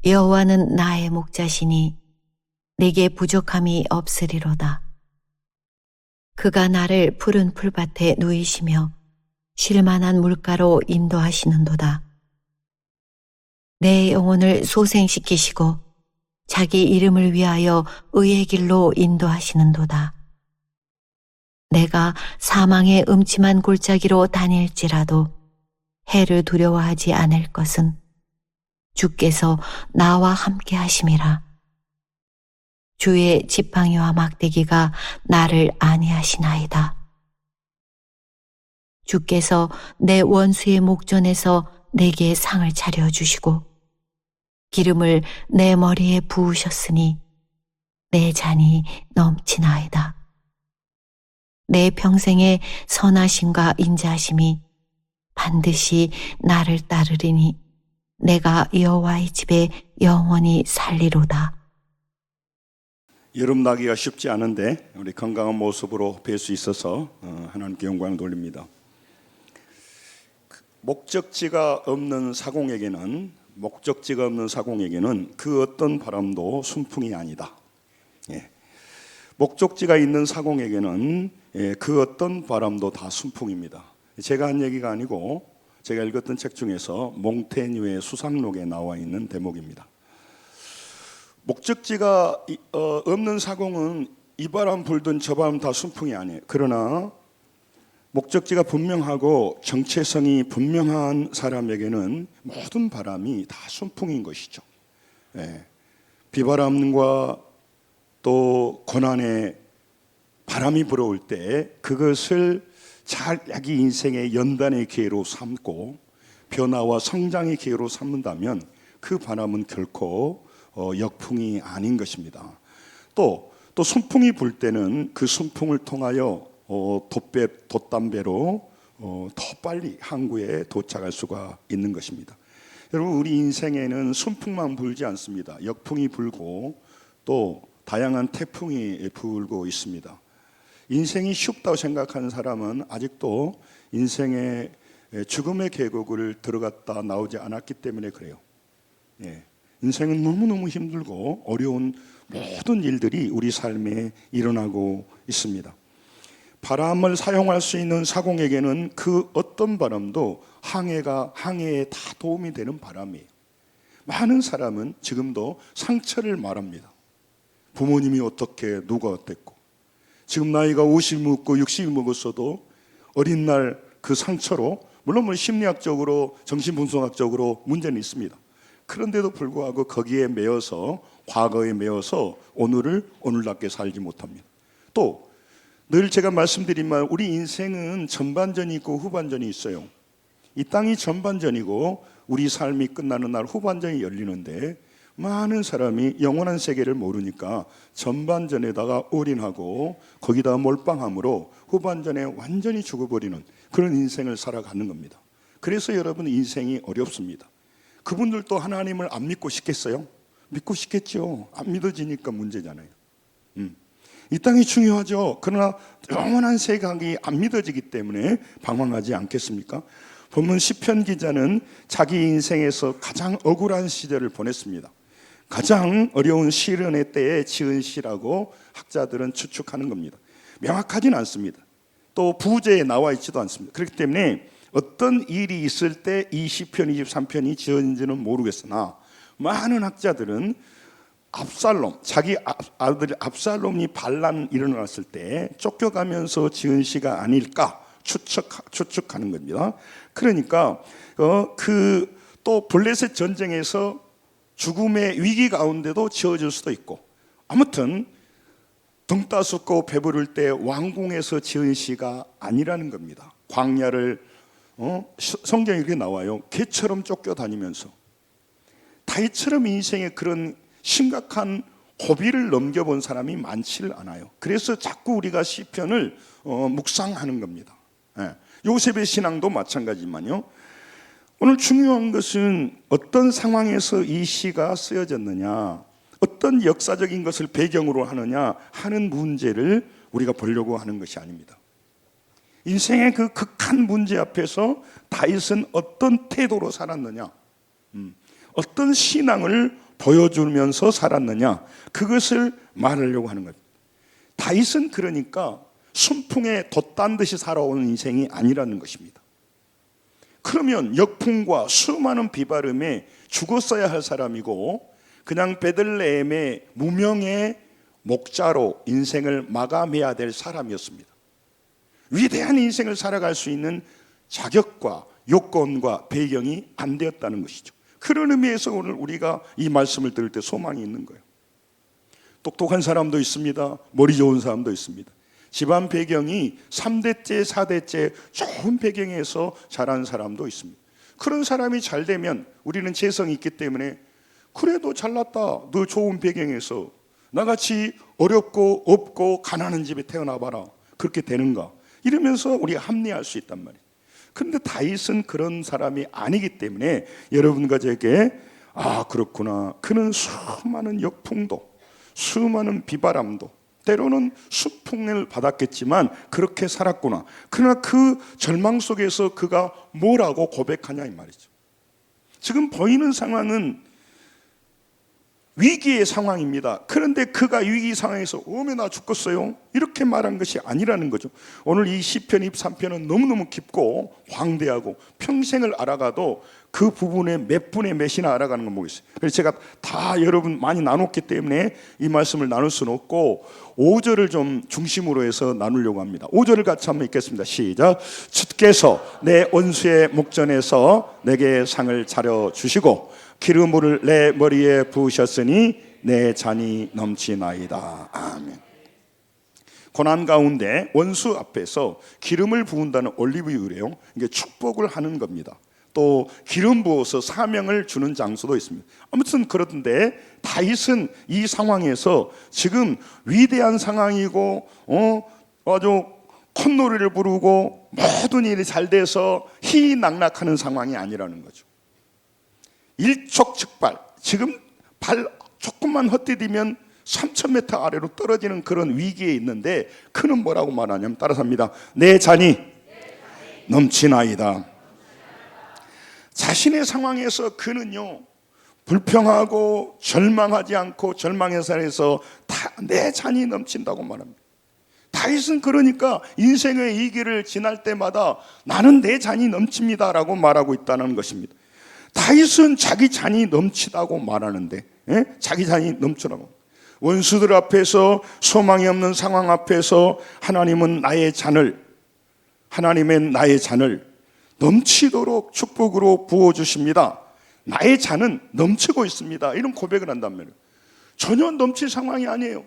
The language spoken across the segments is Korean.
여호와는 나의 목자시니 내게 부족함이 없으리로다. 그가 나를 푸른 풀밭에 누이시며 쉴만한 물가로 인도하시는도다. 내 영혼을 소생시키시고 자기 이름을 위하여 의의 길로 인도하시는도다. 내가 사망의 음침한 골짜기로 다닐지라도 해를 두려워하지 않을 것은 주께서 나와 함께 하심이라. 주의 지팡이와 막대기가 나를 안위하시나이다. 주께서 내 원수의 목전에서 내게 상을 차려주시고 기름을 내 머리에 부으셨으니 내 잔이 넘치나이다. 내 평생의 선하심과 인자하심이 반드시 나를 따르리니 내가 여호와의 집에 영원히 살리로다. 여름 나기가 쉽지 않은데 우리 건강한 모습으로 뵐 수 있어서 하나님께 영광을 돌립니다. 목적지가 없는 사공에게는 그 어떤 바람도 순풍이 아니다. 목적지가 있는 사공에게는 그 어떤 바람도 다 순풍입니다. 제가 한 얘기가 아니고 제가 읽었던 책 중에서 몽테뉴의 수상록에 나와 있는 대목입니다. 목적지가 없는 사공은 이 바람 불든 저 바람 다 순풍이 아니에요. 그러나 목적지가 분명하고 정체성이 분명한 사람에게는 모든 바람이 다 순풍인 것이죠. 비바람과 또 고난의 바람이 불어올 때 그것을 잘 자기 인생의 연단의 기회로 삼고 변화와 성장의 기회로 삼는다면 그 바람은 결코 역풍이 아닌 것입니다. 또 순풍이 불 때는 그 순풍을 통하여 돛담배로 더 빨리 항구에 도착할 수가 있는 것입니다. 여러분, 우리 인생에는 순풍만 불지 않습니다. 역풍이 불고 또 다양한 태풍이 불고 있습니다. 인생이 쉽다고 생각하는 사람은 아직도 인생의 죽음의 계곡을 들어갔다 나오지 않았기 때문에 그래요. 인생은 너무너무 힘들고 어려운 모든 일들이 우리 삶에 일어나고 있습니다. 바람을 사용할 수 있는 사공에게는 그 어떤 바람도 항해에 다 도움이 되는 바람이에요. 많은 사람은 지금도 상처를 말합니다. 부모님이 어떻게 누가 어땠고 지금 나이가 50 먹고 60 먹었어도 어린 날 그 상처로 물론 심리학적으로 정신분석학적으로 문제는 있습니다. 그런데도 불구하고 거기에 매여서 과거에 매여서 오늘을 오늘답게 살지 못합니다. 또 늘 제가 말씀드린 말, 우리 인생은 전반전이 있고 후반전이 있어요. 이 땅이 전반전이고 우리 삶이 끝나는 날 후반전이 열리는데 많은 사람이 영원한 세계를 모르니까 전반전에다가 올인하고 거기다 몰빵함으로 후반전에 완전히 죽어버리는 그런 인생을 살아가는 겁니다. 그래서 여러분 인생이 어렵습니다. 그분들도 하나님을 안 믿고 싶겠어요? 믿고 싶겠죠. 안 믿어지니까 문제잖아요. 이 땅이 중요하죠. 그러나 영원한 세상이 안 믿어지기 때문에 방황하지 않겠습니까? 본문 시편 기자는 자기 인생에서 가장 억울한 시절을 보냈습니다. 가장 어려운 시련의 때에 지은 시라고 학자들은 추측하는 겁니다. 명확하진 않습니다. 또 부제에 나와 있지도 않습니다. 그렇기 때문에 어떤 일이 있을 때 이 시편 23편이 지어진지는 모르겠으나 많은 학자들은 자기 아들 압살롬이 반란 일어났을 때 쫓겨가면서 지은 시가 아닐까 추측하는 겁니다. 그러니까 또 블레셋 전쟁에서 죽음의 위기 가운데도 지어질 수도 있고 아무튼 등 따숩고 배부를 때 왕궁에서 지은 시가 아니라는 겁니다. 광야를 성경에 이렇게 나와요. 개처럼 쫓겨다니면서 다윗처럼 인생에 그런 심각한 고비를 넘겨본 사람이 많지를 않아요. 그래서 자꾸 우리가 시편을 묵상하는 겁니다. 요셉의 신앙도 마찬가지지만요. 오늘 중요한 것은 어떤 상황에서 이 시가 쓰여졌느냐, 어떤 역사적인 것을 배경으로 하느냐 하는 문제를 우리가 보려고 하는 것이 아닙니다. 인생의 그 극한 문제 앞에서 다윗은 어떤 태도로 살았느냐, 어떤 신앙을 보여주면서 살았느냐, 그것을 말하려고 하는 겁니다. 다윗은 그러니까 순풍에 돛단 듯이 살아온 인생이 아니라는 것입니다. 그러면 역풍과 수많은 비바람에 죽었어야 할 사람이고 그냥 베들레헴의 무명의 목자로 인생을 마감해야 될 사람이었습니다. 위대한 인생을 살아갈 수 있는 자격과 요건과 배경이 안 되었다는 것이죠. 그런 의미에서 오늘 우리가 이 말씀을 들을 때 소망이 있는 거예요. 똑똑한 사람도 있습니다. 머리 좋은 사람도 있습니다. 집안 배경이 3대째, 4대째 좋은 배경에서 자란 사람도 있습니다. 그런 사람이 잘 되면 우리는 재성이 있기 때문에 그래도 잘났다, 너 좋은 배경에서 나같이 어렵고 없고 가난한 집에 태어나 봐라, 그렇게 되는가, 이러면서 우리가 합리화할 수 있단 말이에요. 그런데 다윗은 그런 사람이 아니기 때문에 여러분과 제게 그렇구나, 그는 수많은 역풍도 수많은 비바람도 때로는 수풍을 받았겠지만 그렇게 살았구나. 그러나 그 절망 속에서 그가 뭐라고 고백하냐 이 말이죠. 지금 보이는 상황은 위기의 상황입니다. 그런데 그가 위기 상황에서 오면 나 죽겠어요, 이렇게 말한 것이 아니라는 거죠. 오늘 이 시편 23편은 너무너무 깊고 광대하고 평생을 알아가도 그 부분에 몇 분의 몇이나 알아가는 건 뭐겠어요. 그래서 제가 다 여러분 많이 나눴기 때문에 이 말씀을 나눌 수는 없고 5절을 좀 중심으로 해서 나누려고 합니다. 5절을 같이 한번 읽겠습니다. 시작. 주께서 내 원수의 목전에서 내게 상을 차려주시고 기름물을 내 머리에 부으셨으니 내 잔이 넘치나이다. 아멘. 고난 가운데 원수 앞에서 기름을 부은다는 올리브유래요. 이게 축복을 하는 겁니다. 또 기름 부어서 사명을 주는 장소도 있습니다. 아무튼 그러던데 다윗은 이 상황에서 지금 위대한 상황이고 아주 콧노래를 부르고 모든 일이 잘 돼서 희낙락하는 상황이 아니라는 거죠. 일촉즉발, 지금 발 조금만 헛디디면 3,000m 아래로 떨어지는 그런 위기에 있는데 그는 뭐라고 말하냐면 따라서 합니다. 내 잔이 넘치나이다. 자신의 상황에서 그는요 불평하고 절망하지 않고 절망의 산에서 다 내 잔이 넘친다고 말합니다. 다윗은 그러니까 인생의 위기를 지날 때마다 나는 내 잔이 넘칩니다라고 말하고 있다는 것입니다. 다윗은 자기 잔이 넘치다고 말하는데 자기 잔이 넘치라고, 원수들 앞에서 소망이 없는 상황 앞에서 하나님은 나의 잔을 넘치도록 축복으로 부어주십니다. 나의 잔은 넘치고 있습니다. 이런 고백을 한단 말이에요. 전혀 넘칠 상황이 아니에요.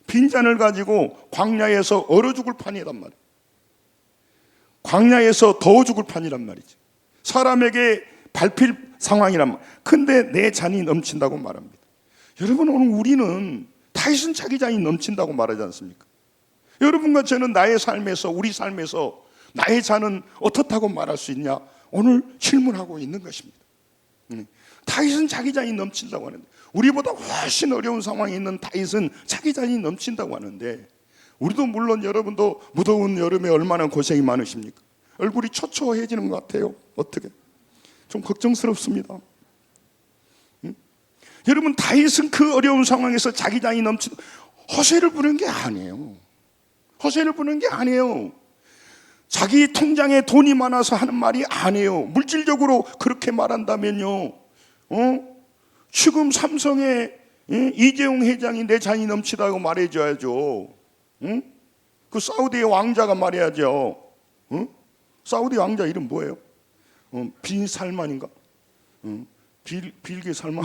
빈잔을 가지고 광야에서 얼어 죽을 판이란 말이에요. 광야에서 더워 죽을 판이란 말이죠. 사람에게 밟힐 상황이란 말이에요. 근데 내 잔이 넘친다고 말합니다. 여러분, 오늘 우리는 다윗은 자기 잔이 넘친다고 말하지 않습니까? 여러분과 저는 나의 삶에서, 우리 삶에서 나의 잔은 어떻다고 말할 수 있냐, 오늘 질문하고 있는 것입니다. 다윗은 자기 잔이 넘친다고 하는데, 우리보다 훨씬 어려운 상황에 있는 다윗은 자기 잔이 넘친다고 하는데, 우리도 물론 여러분도 무더운 여름에 얼마나 고생이 많으십니까? 얼굴이 초초해지는 것 같아요. 어떻게? 좀 걱정스럽습니다. 여러분, 다윗은 그 어려운 상황에서 자기 잔이 호세를 부르는 게 아니에요. 호세를 부르는 게 아니에요. 자기 통장에 돈이 많아서 하는 말이 아니에요. 물질적으로 그렇게 말한다면요, 지금 삼성의 이재용 회장이 내 잔이 넘치다고 말해줘야죠. 그 사우디의 왕자가 말해야죠. 사우디 왕자 이름 뭐예요? 빈 살만인가? 빌게 살만.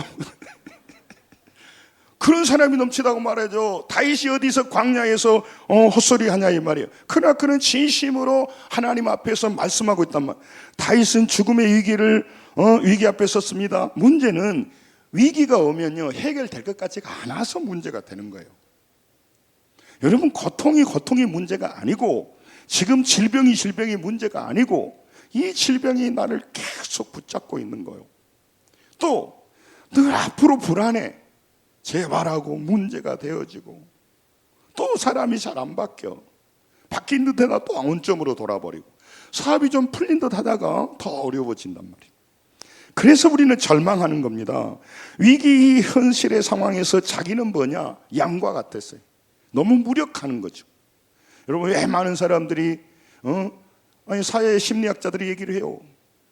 그런 사람이 넘치다고 말하죠. 다윗이 어디서 광야에서 헛소리 하냐 이 말이에요. 그러나 그는 진심으로 하나님 앞에서 말씀하고 있단 말이에요. 다윗은 죽음의 위기 앞에 섰습니다. 문제는 위기가 오면요 해결될 것 같지가 않아서 문제가 되는 거예요. 여러분, 고통이 문제가 아니고, 지금 질병이 문제가 아니고, 이 질병이 나를 계속 붙잡고 있는 거예요. 또 늘 앞으로 불안해, 재발하고 문제가 되어지고, 또 사람이 잘 안 바뀌어. 바뀐 듯 하다 또 원점으로 돌아버리고, 사업이 좀 풀린 듯 하다가 더 어려워진단 말이에요. 그래서 우리는 절망하는 겁니다. 위기 현실의 상황에서 자기는 뭐냐? 양과 같았어요. 너무 무력하는 거죠. 여러분, 왜 많은 사람들이 아니 사회 심리학자들이 얘기를 해요.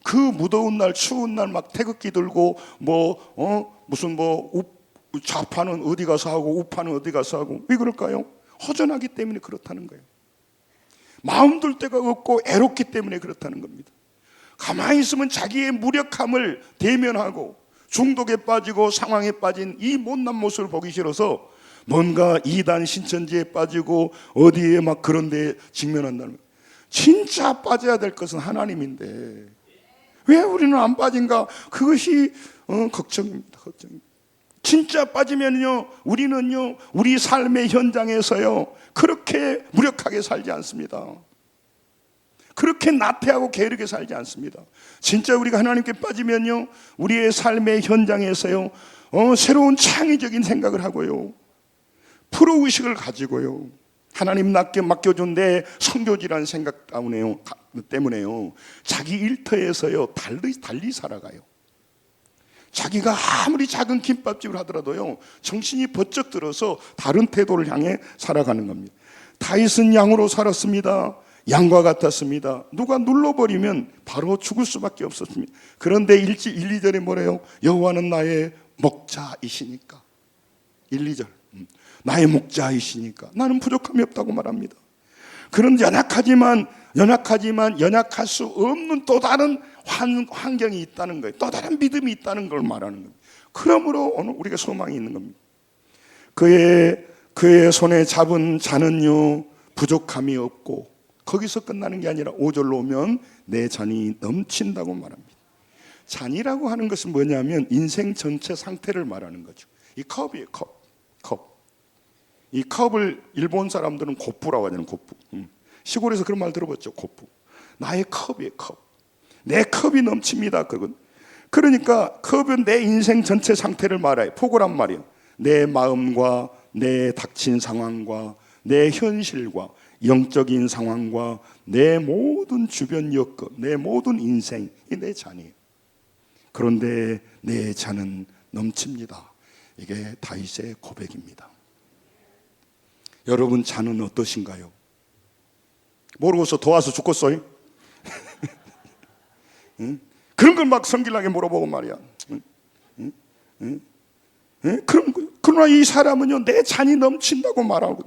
그 무더운 날, 추운 날 막 태극기 들고 무슨 좌파는 어디 가서 하고 우파는 어디 가서 하고. 왜 그럴까요? 허전하기 때문에 그렇다는 거예요. 마음 둘 데가 없고 애롭기 때문에 그렇다는 겁니다. 가만히 있으면 자기의 무력함을 대면하고 중독에 빠지고 상황에 빠진 이 못난 모습을 보기 싫어서 뭔가 이단 신천지에 빠지고 어디에 막 그런 데에 직면한다는 거예요. 진짜 빠져야 될 것은 하나님인데 왜 우리는 안 빠진가? 그것이 걱정입니다. 걱정입니다. 진짜 빠지면요, 우리는요, 우리 삶의 현장에서요, 그렇게 무력하게 살지 않습니다. 그렇게 나태하고 게으르게 살지 않습니다. 진짜 우리가 하나님께 빠지면요, 우리의 삶의 현장에서요, 새로운 창의적인 생각을 하고요, 프로의식을 가지고요, 하나님 나께 맡겨준 내 선교지라는 생각 때문에요, 자기 일터에서요, 달리 살아가요. 자기가 아무리 작은 김밥집을 하더라도요, 정신이 번쩍 들어서 다른 태도를 향해 살아가는 겁니다. 다윗은 양으로 살았습니다. 양과 같았습니다. 누가 눌러버리면 바로 죽을 수밖에 없었습니다. 그런데 1, 2절에 뭐래요? 여호와는 나의 목자이시니까. 1, 2절. 나의 목자이시니까 나는 부족함이 없다고 말합니다. 그런 연약하지만 연약할 수 없는 또 다른 환경이 있다는 거예요. 또 다른 믿음이 있다는 걸 말하는 겁니다. 그러므로 오늘 우리가 소망이 있는 겁니다. 그의 손에 잡은 자는요, 부족함이 없고, 거기서 끝나는 게 아니라 5절로 오면 내 잔이 넘친다고 말합니다. 잔이라고 하는 것은 뭐냐면 인생 전체 상태를 말하는 거죠. 이 컵이에요. 컵. 이 컵을 일본 사람들은 고프라고 하잖아요. 고프. 시골에서 그런 말 들어봤죠. 고프. 나의 컵이에요. 컵. 내 컵이 넘칩니다. 그건. 그러니까 컵은 내 인생 전체 상태를 말해요. 포고란 말이에요. 내 마음과 내 닥친 상황과 내 현실과 영적인 상황과 내 모든 주변 여건, 내 모든 인생이 내 잔이에요. 그런데 내 잔은 넘칩니다. 이게 다윗의 고백입니다. 여러분 잔은 어떠신가요? 모르고서 도와서 죽겠어요? 응? 그런 걸 막 성질나게 물어보고 말이야. 응? 그러나 이 사람은요, 내 잔이 넘친다고 말하고,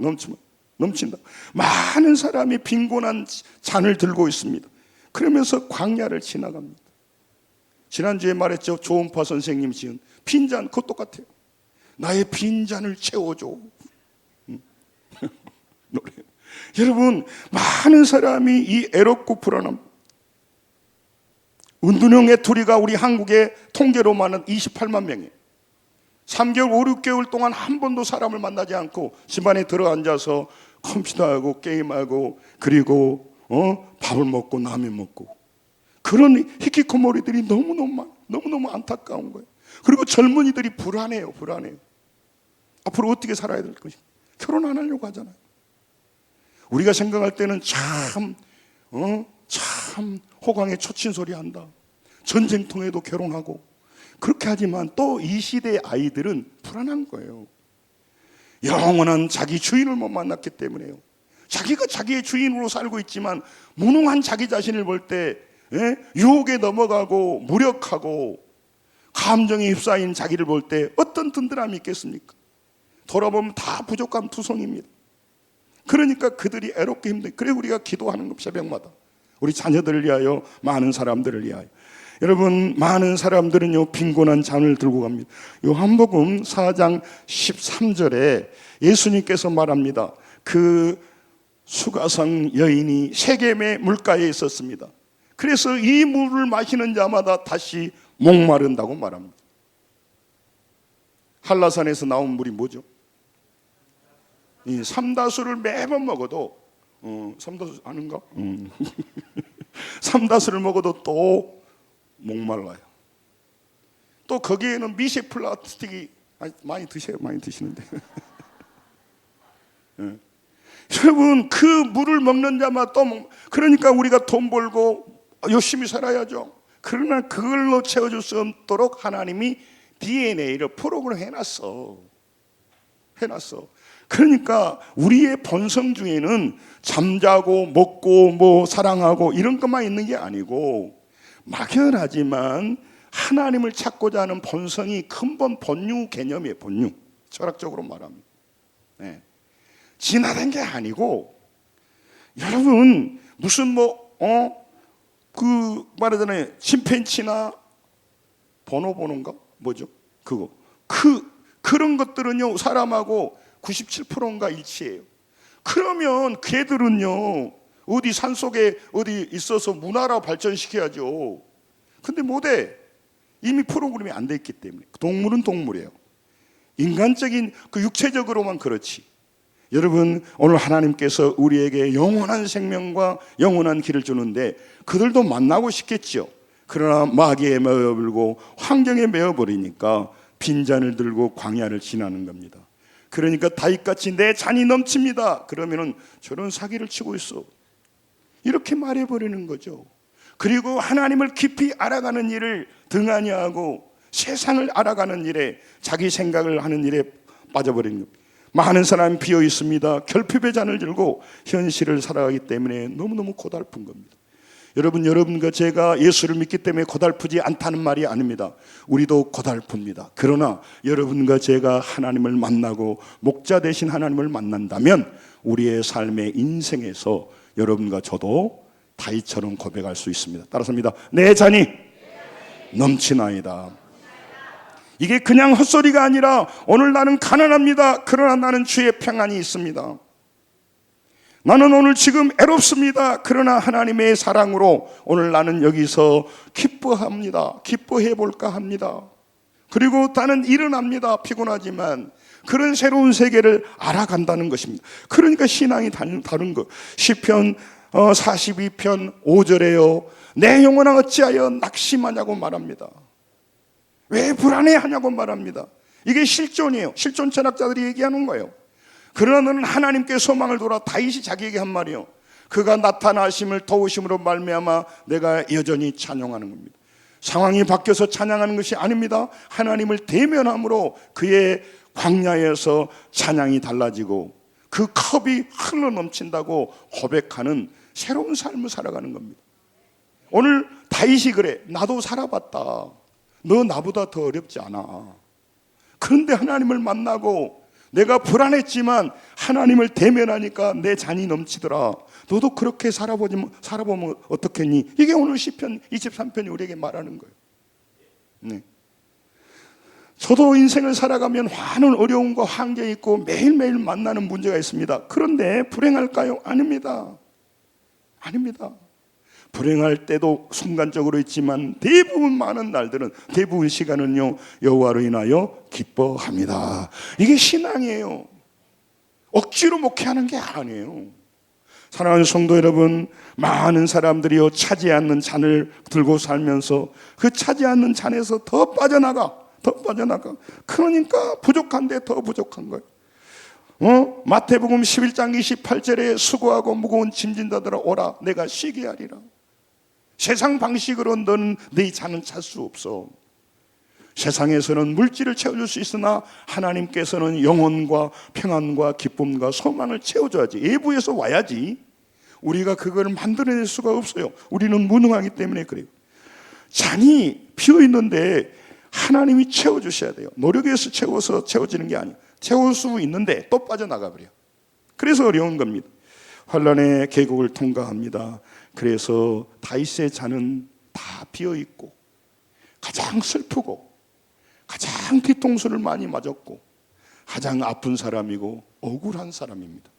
넘친다. 많은 사람이 빈곤한 잔을 들고 있습니다. 그러면서 광야를 지나갑니다. 지난주에 말했죠. 조은파 선생님 지은 빈잔, 그것 똑같아요. 나의 빈잔을 채워줘. 노래. 여러분, 많은 사람이 이 애롭고 불안함. 은둔형 외톨이가 우리 한국의 통계로만은 28만 명이에요. 3개월, 5, 6개월 동안 한 번도 사람을 만나지 않고 집안에 들어앉아서 컴퓨터하고 게임하고 그리고 밥을 먹고 라면 먹고, 그런 히키코모리들이 너무너무 안타까운 거예요. 그리고 젊은이들이 불안해요. 앞으로 어떻게 살아야 될 것인가. 결혼 안 하려고 하잖아요. 우리가 생각할 때는 참 호강에 초친소리 한다. 전쟁통에도 결혼하고. 그렇게 하지만 또 이 시대의 아이들은 불안한 거예요. 영원한 자기 주인을 못 만났기 때문에요. 자기가 자기의 주인으로 살고 있지만 무능한 자기 자신을 볼 때 유혹에 넘어가고 무력하고 감정에 휩싸인 자기를 볼 때 어떤 든든함이 있겠습니까? 돌아보면 다 부족함 투성입니다. 그러니까 그들이 애롭게 힘든. 그래 우리가 기도하는 것, 새벽마다 우리 자녀들을 위하여, 많은 사람들을 위하여. 여러분, 많은 사람들은요, 빈곤한 잔을 들고 갑니다. 요한복음 4장 13절에 예수님께서 말합니다. 그 수가성 여인이 세겜의 물가에 있었습니다. 그래서 이 물을 마시는 자마다 다시 목마른다고 말합니다. 한라산에서 나온 물이 뭐죠? 이 삼다수를 매번 먹어도 삼다수 아는가? 삼다수를 먹어도 또 목말라요. 또 거기에는 미세 플라스틱이 많이 드세요. 많이 드시는데. 여러분, 그 물을 먹는 자마다 또 그러니까 우리가 돈 벌고 열심히 살아야죠. 그러나 그걸로 채워줄 수 없도록 하나님이 DNA를 프로그램 해놨어. 그러니까 우리의 본성 중에는 잠자고 먹고 뭐 사랑하고 이런 것만 있는 게 아니고, 막연하지만 하나님을 찾고자 하는 본성이 근본 본유 개념이에요. 본유. 철학적으로 말하면. 네. 진화된 게 아니고, 여러분 무슨 말하잖아요. 침팬치나 보노보노인가? 뭐죠? 그런 것들은요, 사람하고 97%인가 일치해요. 그러면 걔들은요, 어디 산속에 어디 있어서 문화로 발전시켜야죠. 근데 못해. 이미 프로그램이 안 돼 있기 때문에. 동물은 동물이에요. 인간적인 그 육체적으로만 그렇지. 여러분, 오늘 하나님께서 우리에게 영원한 생명과 영원한 길을 주는데 그들도 만나고 싶겠죠. 그러나 마귀에 매어버리고 환경에 매어버리니까 빈잔을 들고 광야를 지나는 겁니다. 그러니까 다윗같이 내 잔이 넘칩니다. 그러면은 저런 사기를 치고 있어. 이렇게 말해버리는 거죠. 그리고 하나님을 깊이 알아가는 일을 등한히 하고 세상을 알아가는 일에, 자기 생각을 하는 일에 빠져버리는 겁니다. 많은 사람이 비어 있습니다. 결핍의 잔을 들고 현실을 살아가기 때문에 너무너무 고달픈 겁니다. 여러분과 제가 예수를 믿기 때문에 고달프지 않다는 말이 아닙니다. 우리도 고달픕니다. 그러나 여러분과 제가 하나님을 만나고 목자 되신 하나님을 만난다면 우리의 삶의 인생에서 여러분과 저도 다윗처럼 고백할 수 있습니다. 따라서입니다. 내 잔이 넘치나이다. 이게 그냥 헛소리가 아니라 오늘 나는 가난합니다. 그러나 나는 주의 평안이 있습니다. 나는 오늘 지금 애롭습니다. 그러나 하나님의 사랑으로 오늘 나는 여기서 기뻐합니다. 기뻐해 볼까 합니다. 그리고 나는 일어납니다. 피곤하지만 그런 새로운 세계를 알아간다는 것입니다. 그러니까 신앙이 다른 거. 시편 42편 5절에요. 내 영혼아 어찌하여 낙심하냐고 말합니다. 왜 불안해하냐고 말합니다. 이게 실존이에요. 실존 철학자들이 얘기하는 거예요. 그러나 너는 하나님께 소망을 돌아. 다윗이 자기에게 한 말이요. 그가 나타나심을 도우심으로 말미암아 내가 여전히 찬양하는 겁니다. 상황이 바뀌어서 찬양하는 것이 아닙니다. 하나님을 대면함으로 그의 광야에서 찬양이 달라지고 그 컵이 흘러 넘친다고 고백하는 새로운 삶을 살아가는 겁니다. 오늘 다윗이 그래. 나도 살아봤다. 너 나보다 더 어렵지 않아. 그런데 하나님을 만나고 내가 불안했지만 하나님을 대면하니까 내 잔이 넘치더라. 너도 그렇게 살아보면 어떻겠니? 이게 오늘 시편 23편이 우리에게 말하는 거예요. 네. 저도 인생을 살아가면 많은 어려움과 환경이 있고 매일매일 만나는 문제가 있습니다. 그런데 불행할까요? 아닙니다. 불행할 때도 순간적으로 있지만 대부분 많은 날들은, 대부분 시간은요, 여호와로 인하여 기뻐합니다. 이게 신앙이에요. 억지로 목회하는 게 아니에요. 사랑하는 성도 여러분, 많은 사람들이요 차지 않는 잔을 들고 살면서 그 차지 않는 잔에서 더 빠져나가. 그러니까 부족한데 더 부족한 거예요. 마태복음 11장 28절에 수고하고 무거운 짐진 자들아 오라 내가 쉬게 하리라. 세상 방식으로 너는 네 잔은 찰 수 없어. 세상에서는 물질을 채워줄 수 있으나 하나님께서는 영혼과 평안과 기쁨과 소망을 채워줘야지. 외부에서 와야지. 우리가 그걸 만들어낼 수가 없어요. 우리는 무능하기 때문에 그래요. 잔이 비어있는데 하나님이 채워주셔야 돼요. 노력해서 채워지는 게 아니에요. 채울 수 있는데 또 빠져나가 버려요. 그래서 어려운 겁니다. 환란의 계곡을 통과합니다. 그래서 다윗의 잔은 다 비어있고 가장 슬프고 가장 뒤통수를 많이 맞았고 가장 아픈 사람이고 억울한 사람입니다.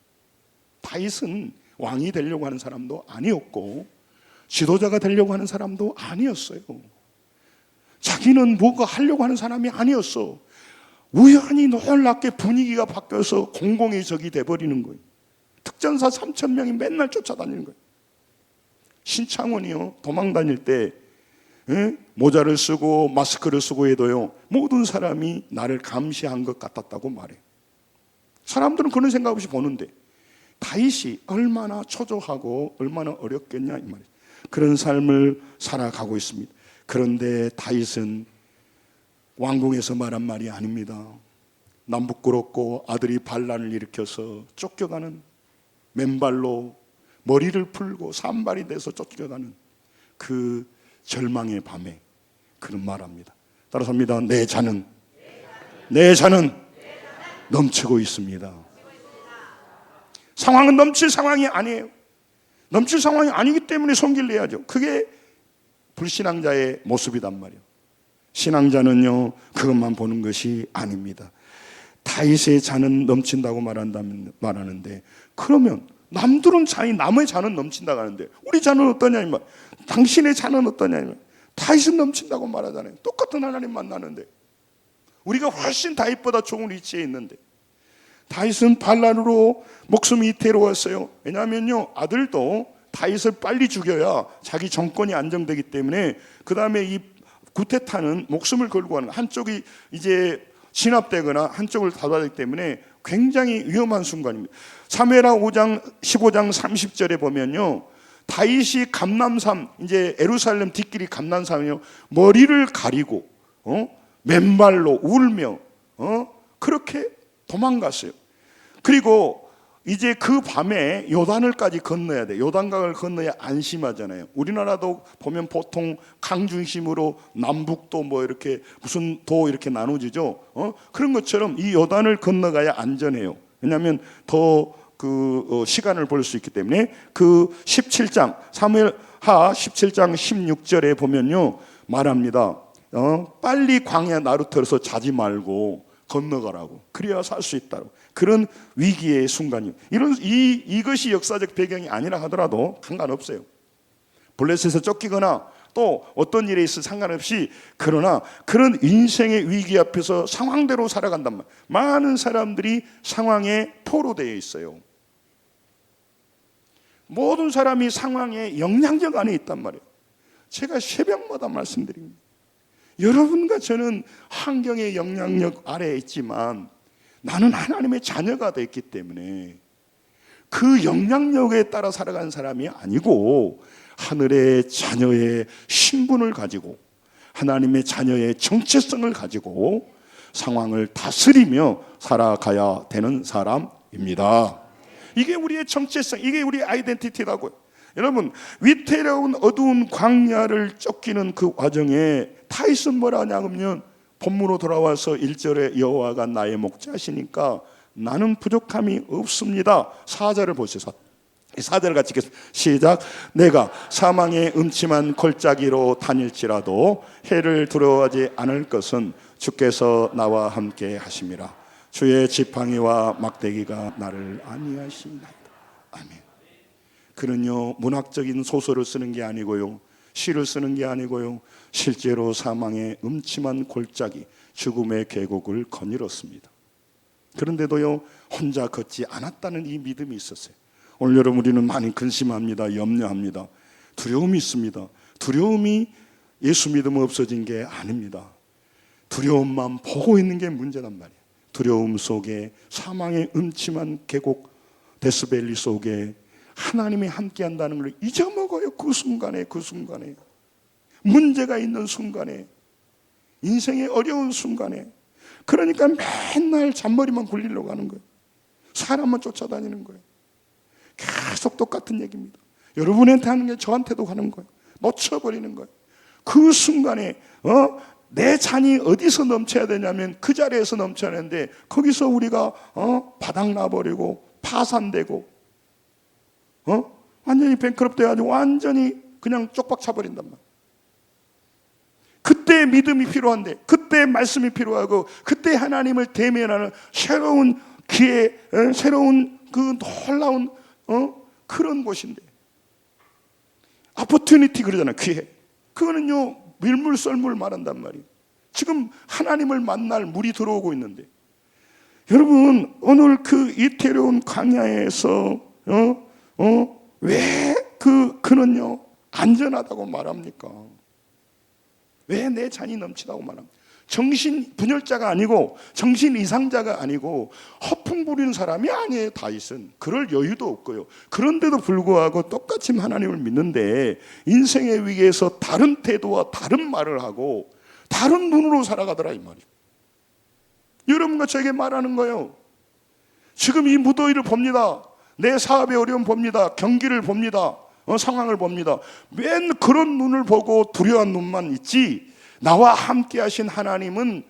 다윗은 왕이 되려고 하는 사람도 아니었고 지도자가 되려고 하는 사람도 아니었어요. 자기는 뭐가 하려고 하는 사람이 아니었어. 우연히 놀랍게 분위기가 바뀌어서 공공의 적이 돼버리는 거예요. 특전사 3,000명이 맨날 쫓아다니는 거예요. 신창원이요 도망다닐 때 모자를 쓰고 마스크를 쓰고 해도요 모든 사람이 나를 감시한 것 같았다고 말해요. 사람들은 그런 생각 없이 보는데 다윗이 얼마나 초조하고 얼마나 어렵겠냐 이 말이에요. 그런 삶을 살아가고 있습니다. 그런데 다윗은 왕궁에서 말한 말이 아닙니다. 남부끄럽고 아들이 반란을 일으켜서 쫓겨가는, 맨발로 머리를 풀고 산발이 돼서 쫓겨가는 그 절망의 밤에 그는 말합니다. 따라서 합니다. 내 잔은 넘치고 있습니다. 상황은 넘칠 상황이 아니에요. 넘칠 상황이 아니기 때문에 손길 내야죠. 그게 불신앙자의 모습이단 말이에요. 신앙자는요, 그것만 보는 것이 아닙니다. 다윗의 잔은 넘친다고 말하는데, 그러면 남들은 남의 잔은 넘친다고 하는데 우리 잔은 어떠냐 이 말. 당신의 잔은 어떠냐 이 말. 다윗은 넘친다고 말하잖아요. 똑같은 하나님 만나는데 우리가 훨씬 다윗보다 좋은 위치에 있는데, 다윗은 반란으로 목숨이 위태로웠어요. 왜냐하면요, 아들도 다윗을 빨리 죽여야 자기 정권이 안정되기 때문에 그 다음에 이 구테타는 목숨을 걸고 하는, 한쪽이 이제 진압되거나 한쪽을 다잡기 때문에 굉장히 위험한 순간입니다. 사무엘하 5장 15장 30절에 보면요, 다윗이 감람산, 이제 예루살렘 뒷길이 감람산이요, 머리를 가리고 맨발로 울며 그렇게 도망갔어요. 그리고 이제 그 밤에 요단을까지 건너야 돼. 요단강을 건너야 안심하잖아요. 우리나라도 보면 보통 강 중심으로 남북도 뭐 이렇게 무슨 도 이렇게 나누지죠. 그런 것처럼 이 요단을 건너가야 안전해요. 왜냐하면 더 시간을 볼 수 있기 때문에. 그 17장 사무엘하 17장 16절에 보면요, 말합니다. 빨리 광야 나루터에서 자지 말고 건너가라고. 그래야 살 수 있다고. 그런 위기의 순간이에요. 이것이 역사적 배경이 아니라 하더라도 상관없어요. 블레셋에서 쫓기거나 또 어떤 일에 있어 상관없이, 그러나 그런 인생의 위기 앞에서 상황대로 살아간단 말이에요. 많은 사람들이 상황에 포로되어 있어요. 모든 사람이 상황의 영향력 안에 있단 말이에요. 제가 새벽마다 말씀드립니다. 여러분과 저는 환경의 영향력 아래에 있지만 나는 하나님의 자녀가 됐기 때문에 그 영향력에 따라 살아가는 사람이 아니고, 하늘의 자녀의 신분을 가지고 하나님의 자녀의 정체성을 가지고 상황을 다스리며 살아가야 되는 사람입니다. 이게 우리의 정체성, 이게 우리의 아이덴티티라고요. 여러분, 위태로운 어두운 광야를 쫓기는 그 과정에 다윗은 뭐라 하냐면, 본문으로 돌아와서 1절에 여호와가 나의 목자시니까 나는 부족함이 없습니다. 4절을 보세요. 4절을 같이 읽겠습니다. 시작. 내가 사망의 음침한 골짜기로 다닐지라도 해를 두려워하지 않을 것은 주께서 나와 함께 하심이라. 주의 지팡이와 막대기가 나를 안위하시나이다. 아멘. 그는요, 문학적인 소설을 쓰는 게 아니고요, 시를 쓰는 게 아니고요, 실제로 사망의 음침한 골짜기, 죽음의 계곡을 거닐었습니다. 그런데도요, 혼자 걷지 않았다는 이 믿음이 있었어요. 오늘 여러분, 우리는 많이 근심합니다. 염려합니다. 두려움이 있습니다. 두려움이 예수 믿음 없어진 게 아닙니다. 두려움만 보고 있는 게 문제란 말이에요. 두려움 속에, 사망의 음침한 계곡 데스밸리 속에 하나님이 함께 한다는 걸 잊어먹어요. 그 순간에 문제가 있는 순간에, 인생의 어려운 순간에. 그러니까 맨날 잔머리만 굴리려고 하는 거예요. 사람만 쫓아다니는 거예요. 계속 똑같은 얘기입니다. 여러분한테 하는 게 저한테도 하는 거예요. 놓쳐버리는 거예요. 그 순간에 내 잔이 어디서 넘쳐야 되냐면 그 자리에서 넘쳐야 하는데, 거기서 우리가 바닥나버리고 파산되고 완전히 뱅크럽트 돼가지고 완전히 그냥 쪽박 차버린단 말이에요. 그때 믿음이 필요한데, 그때 말씀이 필요하고, 그때 하나님을 대면하는 새로운 기회, 새로운 그 놀라운 그런 곳인데, opportunity 그러잖아요. 기회. 그거는요, 밀물썰물 말한단 말이에요. 지금 하나님을 만날 물이 들어오고 있는데, 여러분, 오늘 그 이태로운 광야에서 왜 그는요 안전하다고 말합니까? 왜 내 잔이 넘치다고 말합니까? 정신 분열자가 아니고 정신 이상자가 아니고 허풍 부리는 사람이 아니에요. 다윗은 그럴 여유도 없고요. 그런데도 불구하고 똑같이 하나님을 믿는데 인생의 위기에서 다른 태도와 다른 말을 하고 다른 눈으로 살아가더라 이 말이에요. 여러분과 저에게 말하는 거예요. 지금 이 무더위를 봅니다. 내 사업의 어려움 봅니다. 경기를 봅니다. 상황을 봅니다. 맨 그런 눈을 보고 두려운 눈만 있지 나와 함께 하신 하나님은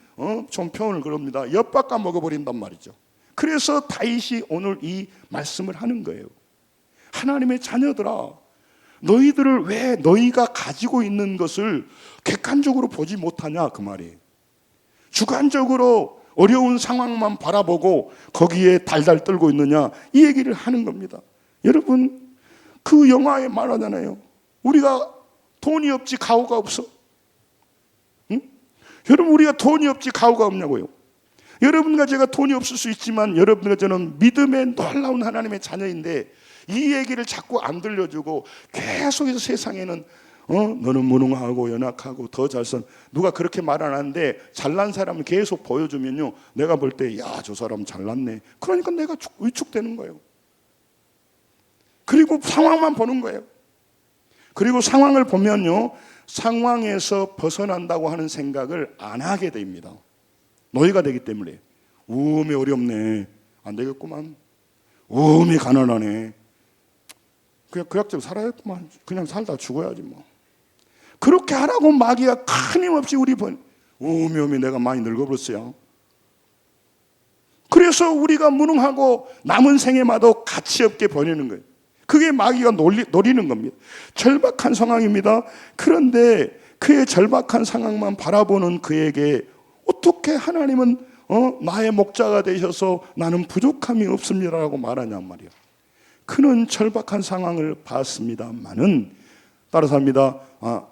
좀 표현을 그럽니다. 엿바꿔 먹어버린단 말이죠. 그래서 다윗이 오늘 이 말씀을 하는 거예요. 하나님의 자녀들아, 너희들을 왜 너희가 가지고 있는 것을 객관적으로 보지 못하냐 그 말이에요. 주관적으로 어려운 상황만 바라보고 거기에 달달 떨고 있느냐 이 얘기를 하는 겁니다. 여러분 그 영화에 말하잖아요. 우리가 돈이 없지 가오가 없어. 응? 여러분 우리가 돈이 없지 가오가 없냐고요. 여러분과 제가 돈이 없을 수 있지만 여러분과 저는 믿음의 놀라운 하나님의 자녀인데 이 얘기를 자꾸 안 들려주고 계속해서 세상에는 너는 무능하고 연약하고 더 잘선 누가 그렇게 말 안 하는데 잘난 사람을 계속 보여주면요 내가 볼 때 야 저 사람 잘났네. 그러니까 내가 위축되는 거예요. 그리고 상황만 보는 거예요. 그리고 상황을 보면요 상황에서 벗어난다고 하는 생각을 안 하게 됩니다. 노예가 되기 때문에 우음이 어렵네 안 되겠구만. 우음이 가난하네 그냥 그약적으로 살아야겠구만. 그냥 살다 죽어야지 뭐. 그렇게 하라고 마귀가 끊임없이 우리 우음이 내가 많이 늙어버렸어요. 그래서 우리가 무능하고 남은 생애마도 가치 없게 보내는 거예요. 그게 마귀가 노리는 겁니다. 절박한 상황입니다. 그런데 그의 절박한 상황만 바라보는 그에게 어떻게 하나님은 나의 목자가 되셔서 나는 부족함이 없습니다라고 말하냔 말이에요. 그는 절박한 상황을 봤습니다만은 따라서 합니다.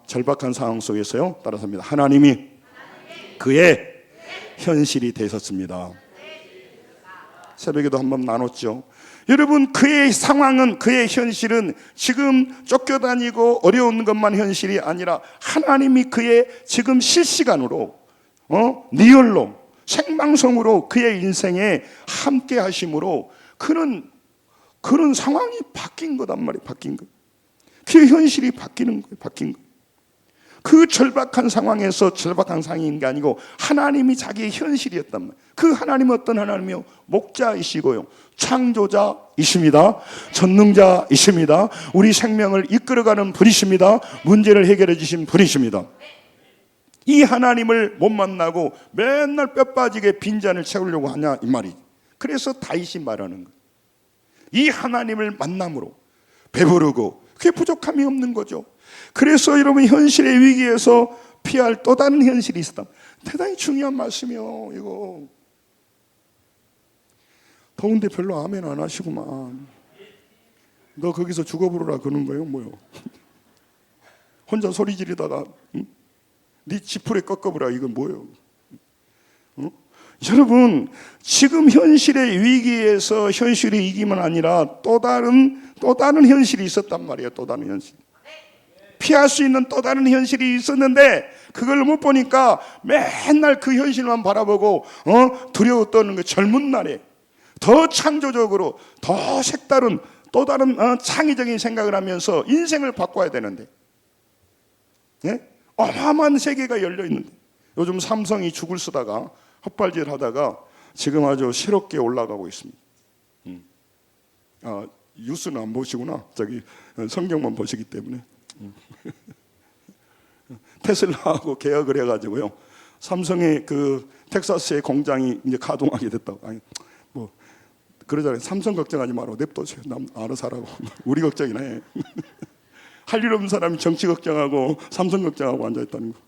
절박한 상황 속에서요. 따라서 합니다. 하나님이 그의 현실이 되셨습니다. 새벽에도 한번 나눴죠. 여러분 그의 상황은 그의 현실은 지금 쫓겨다니고 어려운 것만 현실이 아니라 하나님이 그의 지금 실시간으로 리얼로 생방송으로 그의 인생에 함께 하심으로 그런 상황이 바뀐 거단 말이에요. 바뀐 거. 그의 현실이 바뀌는 거예요. 바뀐 거. 그 절박한 상황에서 절박한 상황인 게 아니고 하나님이 자기의 현실이었단 말이에요. 그 하나님은 어떤 하나님이요? 목자이시고요. 창조자이십니다. 전능자이십니다. 우리 생명을 이끌어가는 분이십니다. 문제를 해결해 주신 분이십니다. 이 하나님을 못 만나고 맨날 뼈 빠지게 빈잔을 채우려고 하냐 이 말이죠. 그래서 다윗이 말하는 거예요. 이 하나님을 만남으로 배부르고 그게 부족함이 없는 거죠. 그래서 여러분 현실의 위기에서 피할 또 다른 현실이 있었다. 대단히 중요한 말씀이요. 이거 더운데 별로 아멘 안 하시구만. 너 거기서 죽어버려라 그러는 거예요 뭐요. 혼자 소리 지르다가 네 지푸레 꺾어버려 이건 뭐예요. 여러분 지금 현실의 위기에서 현실의 이기만 아니라 또 다른 현실이 있었단 말이에요. 또 다른 현실. 피할 수 있는 또 다른 현실이 있었는데 그걸 못 보니까 맨날 그 현실만 바라보고 두려워 떠는 거. 젊은 날에 더 창조적으로 더 색다른 또 다른 창의적인 생각을 하면서 인생을 바꿔야 되는데 어마어마한 세계가 열려 있는데 요즘 삼성이 죽을 쓰다가 헛발질 하다가 지금 아주 새롭게 올라가고 있습니다. 뉴스는 안 보시구나. 저기 성경만 보시기 때문에. 테슬라하고 계약을 해가지고요. 삼성의 그 텍사스의 공장이 이제 가동하게 됐다고. 아니 뭐 그러잖아요. 삼성 걱정하지 말고 냅둬세요. 남 알아서 하라고. 우리 걱정이나 해. 할 일 없는 사람이 정치 걱정하고 삼성 걱정하고 앉아있다는 거.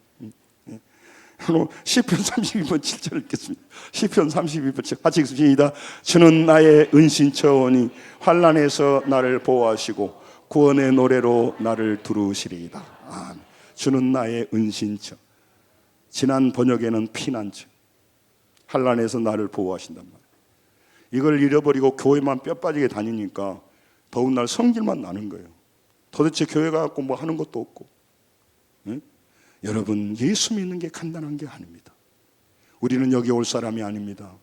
시편 32편 7절 읽겠습니다. 시편 32편 7절 같이 읽습니다. 주는 나의 은신처오니 환난에서 나를 보호하시고 구원의 노래로 나를 두루시리이다. 아멘. 주는 나의 은신처. 지난 번역에는 피난처. 환난에서 나를 보호하신단 말이에요. 이걸 잃어버리고 교회만 뼈 빠지게 다니니까 더운 날 성질만 나는 거예요. 도대체 교회 가고 뭐 하는 것도 없고. 응? 여러분 예수 믿는 게 간단한 게 아닙니다. 우리는 여기 올 사람이 아닙니다.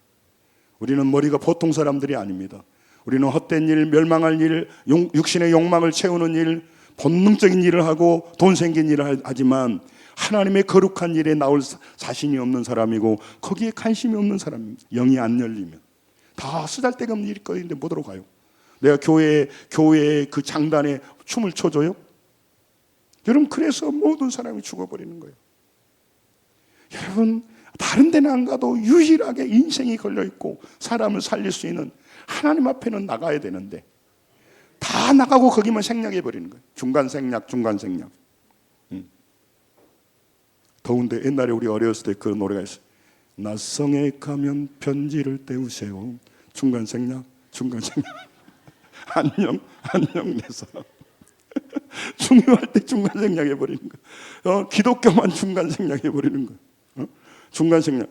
우리는 머리가 보통 사람들이 아닙니다. 우리는 헛된 일, 멸망할 일, 육신의 욕망을 채우는 일, 본능적인 일을 하고 돈 생긴 일을 하지만 하나님의 거룩한 일에 나올 자신이 없는 사람이고 거기에 관심이 없는 사람입니다. 영이 안 열리면 다 쓰잘데가 없는 일거리인데 뭐더러 가요? 내가 교회의 그 장단에 춤을 춰줘요? 여러분, 그래서 모든 사람이 죽어버리는 거예요. 여러분, 다른 데는 안 가도 유일하게 인생이 걸려있고 사람을 살릴 수 있는 하나님 앞에는 나가야 되는데 다 나가고 거기만 생략해버리는 거예요. 중간 생략. 더운데 옛날에 우리 어렸을 때 그 노래가 있어요. 낯성에 가면 편지를 떼우세요. 중간 생략. 안녕 내 사람. 중요할 때 중간 생략해버리는 거예요. 기독교만 중간 생략해버리는 거예요. 중간 생략.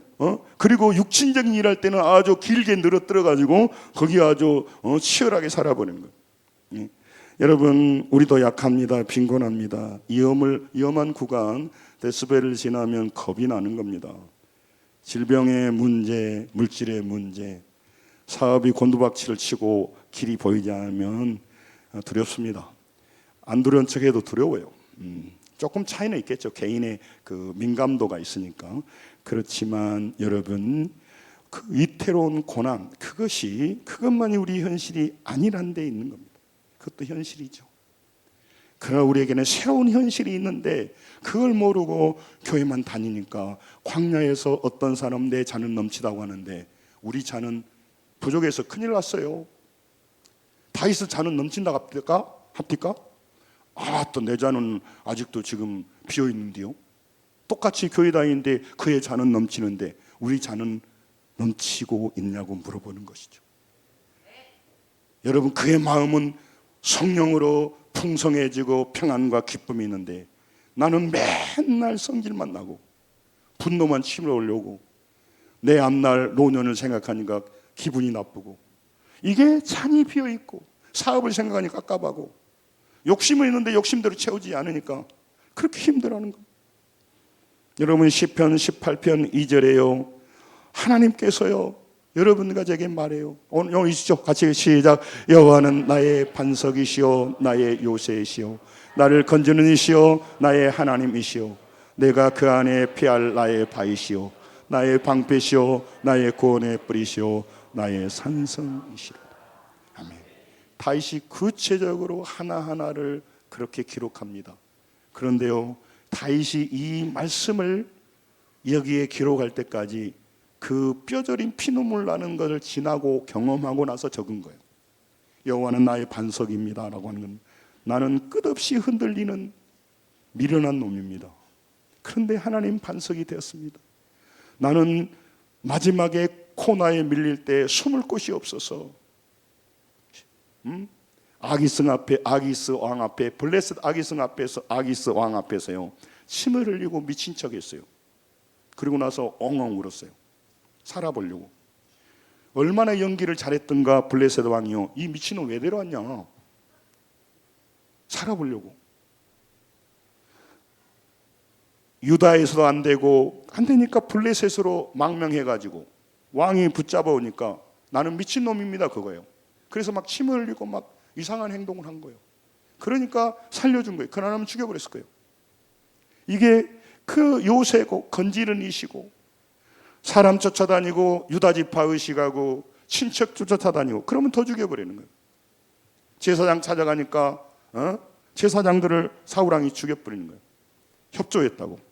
그리고 육신적인 일 할 때는 아주 길게 늘어뜨려가지고 거기 아주 치열하게 살아버리는 거예요. 여러분, 우리도 약합니다. 빈곤합니다. 위험한 구간 데스벨을 지나면 겁이 나는 겁니다. 질병의 문제, 물질의 문제, 사업이 곤두박질을 치고 길이 보이지 않으면 두렵습니다. 안 두려운 척해도 두려워요. 조금 차이는 있겠죠. 개인의 그 민감도가 있으니까. 그렇지만 여러분, 그 위태로운 고난, 그것만이 우리 현실이 아니란 데 있는 겁니다. 그것도 현실이죠. 그러나 우리에게는 새로운 현실이 있는데 그걸 모르고 교회만 다니니까 광야에서 어떤 사람 내 잔은 넘치다고 하는데 우리 잔은 부족해서 큰일 났어요. 다윗의 잔은 넘친다 합니까? 또 내 잔은 아직도 지금 비어있는데요. 똑같이 교회 다니는데 그의 잔은 넘치는데 우리 잔은 넘치고 있냐고 물어보는 것이죠. 여러분, 그의 마음은 성령으로 풍성해지고 평안과 기쁨이 있는데 나는 맨날 성질만 나고 분노만 치밀어 올려오고 내 앞날 노년을 생각하니까 기분이 나쁘고 이게 잔이 비어있고 사업을 생각하니까 깝깝하고 욕심은 있는데 욕심대로 채우지 않으니까 그렇게 힘들어하는 겁니다. 여러분, 시편 18편 2절에요. 하나님께서요 여러분과 제게 말해요. 오늘 여기 있죠? 같이 시작. 여호와는 나의 반석이시오 나의 요새이시오 나를 건지는 이시오 나의 하나님이시오 내가 그 안에 피할 나의 바위시오 나의 방패시오 나의 구원의 뿌리시오 나의 산성이시라. 아멘. 다윗이 구체적으로 하나하나를 그렇게 기록합니다. 그런데요, 다윗이 이 말씀을 여기에 기록할 때까지 그 뼈저린 피눈물 나는 것을 지나고 경험하고 나서 적은 거예요. 여호와는 나의 반석입니다 라고 하는 건 나는 끝없이 흔들리는 미련한 놈입니다. 그런데 하나님 반석이 되었습니다. 나는 마지막에 코나에 밀릴 때 숨을 곳이 없어서 아기스 왕 앞에 블레셋 아기스 왕 앞에서요 침을 흘리고 미친 척했어요. 그리고 나서 엉엉 울었어요. 살아보려고. 얼마나 연기를 잘했던가 블레셋 왕이요. 이 미친놈 왜 데려왔냐. 살아보려고. 유다에서도 안 되니까 블레셋으로 망명해가지고 왕이 붙잡아 오니까 나는 미친놈입니다 그거예요. 그래서 막 침을 흘리고 막 이상한 행동을 한 거예요. 그러니까 살려준 거예요. 그러나면 죽여버렸을 거예요. 이게 그 요새고 건지는 이시고 사람 쫓아다니고 유다 지파 의식하고 친척 쫓아다니고 그러면 더 죽여버리는 거예요. 제사장 찾아가니까 제사장들을 사울왕이 죽여버리는 거예요. 협조했다고.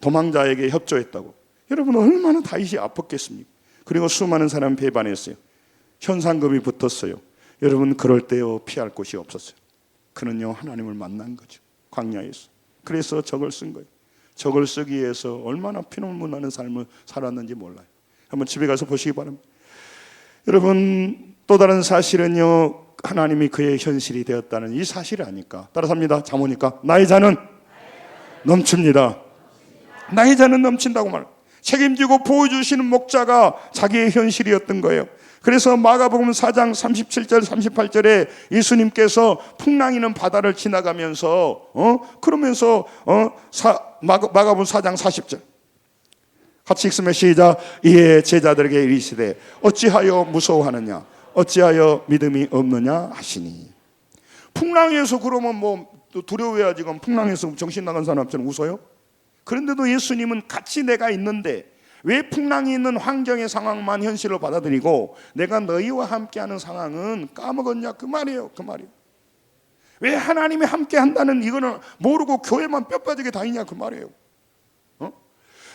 도망자에게 협조했다고. 여러분, 얼마나 다윗이 아팠겠습니까? 그리고 수많은 사람 배반했어요. 현상금이 붙었어요. 여러분, 그럴 때요 피할 곳이 없었어요. 그는요 하나님을 만난 거죠. 광야에서. 그래서 적을 쓴 거예요. 적을 쓰기 위해서 얼마나 피눈물 나는 삶을 살았는지 몰라요. 한번 집에 가서 보시기 바랍니다. 여러분, 또 다른 사실은요 하나님이 그의 현실이 되었다는 이 사실을 아니까 따라서 합니다. 잠오니까 나의 잔은 넘칩니다. 나의 잔은 넘친다고 말해요. 책임지고 보호해주시는 목자가 자기의 현실이었던 거예요. 그래서 마가복음 4장 37절 38절에 예수님께서 풍랑이는 바다를 지나가면서 그러면서 마가복음 4장 40절 같이 읽으면 시작. 이에 제자들에게 이르시되 어찌하여 무서워하느냐 어찌하여 믿음이 없느냐 하시니. 풍랑에서 그러면 뭐 두려워해야지. 그럼 풍랑에서 정신 나간 사람처럼 웃어요? 그런데도 예수님은 같이 내가 있는데 왜 풍랑이 있는 환경의 상황만 현실로 받아들이고 내가 너희와 함께하는 상황은 까먹었냐 그 말이에요. 그 말이에요. 왜 하나님이 함께 한다는 이거는 모르고 교회만 뼈 빠지게 다니냐 그 말이에요.